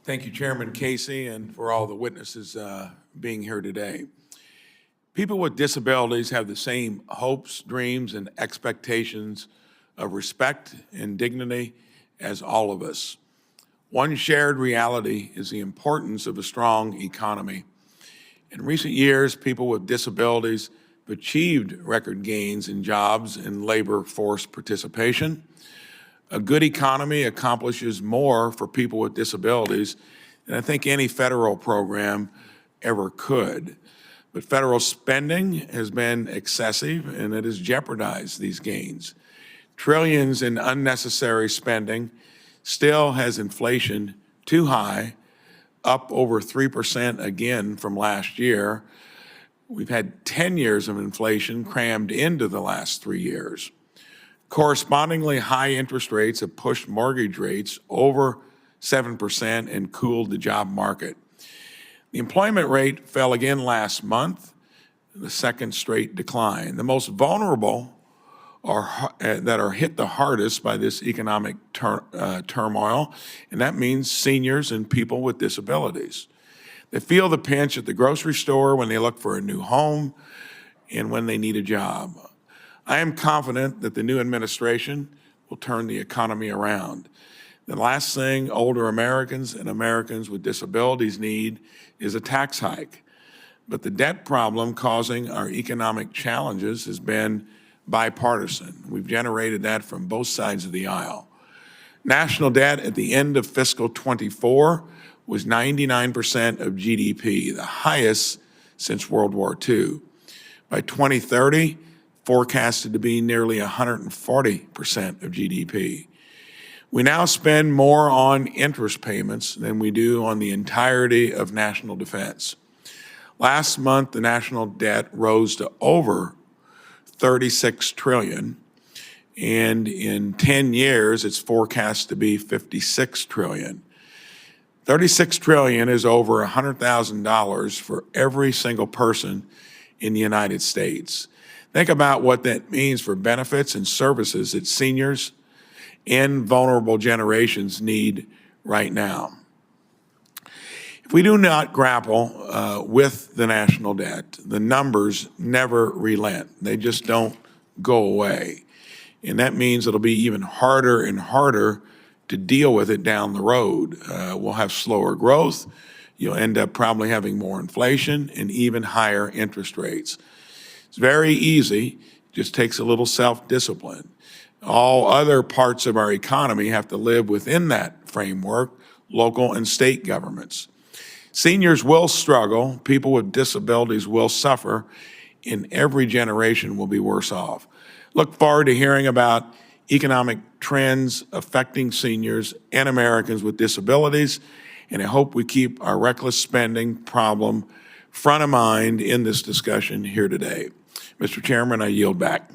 Thank you, Chairman Casey, and for all the witnesses being here today. People with disabilities have the same hopes, dreams, and expectations of respect and dignity as all of us. One shared reality is the importance of a strong economy. In recent years, people with disabilities have achieved record gains in jobs and labor force participation. A good economy accomplishes more for people with disabilities than I think any federal program ever could. But federal spending has been excessive and it has jeopardized these gains. Trillions in unnecessary spending still has inflation too high, up over 3% again from last year. We've had 10 years of inflation crammed into the last 3 years. Correspondingly, high interest rates have pushed mortgage rates over 7% and cooled the job market. The employment rate fell again last month, the second straight decline. The most vulnerable that are hit the hardest by this economic turmoil, and that means seniors and people with disabilities. They feel the pinch at the grocery store when they look for a new home and when they need a job. I am confident that the new administration will turn the economy around. The last thing older Americans and Americans with disabilities need is a tax hike. But the debt problem causing our economic challenges has been bipartisan. We've generated that from both sides of the aisle. National debt at the end of fiscal 24 was 99% of GDP, the highest since World War II. By 2030, forecasted to be nearly 140% of GDP. We now spend more on interest payments than we do on the entirety of national defense. Last month, the national debt rose to over 36 trillion, and in 10 years, it's forecast to be 56 trillion. 36 trillion is over $100,000 for every single person in the United States. Think about what that means for benefits and services that seniors and vulnerable generations need right now. If we do not grapple with the national debt, the numbers never relent. They just don't go away. And that means it'll be even harder and harder to deal with it down the road. We'll have slower growth. You'll end up probably having more inflation and even higher interest rates. It's very easy, just takes a little self-discipline. All other parts of our economy have to live within that framework, local and state governments. Seniors will struggle, people with disabilities will suffer, and every generation will be worse off. Look forward to hearing about economic trends affecting seniors and Americans with disabilities, and I hope we keep our reckless spending problem front of mind in this discussion here today. Mr. Chairman, I yield back.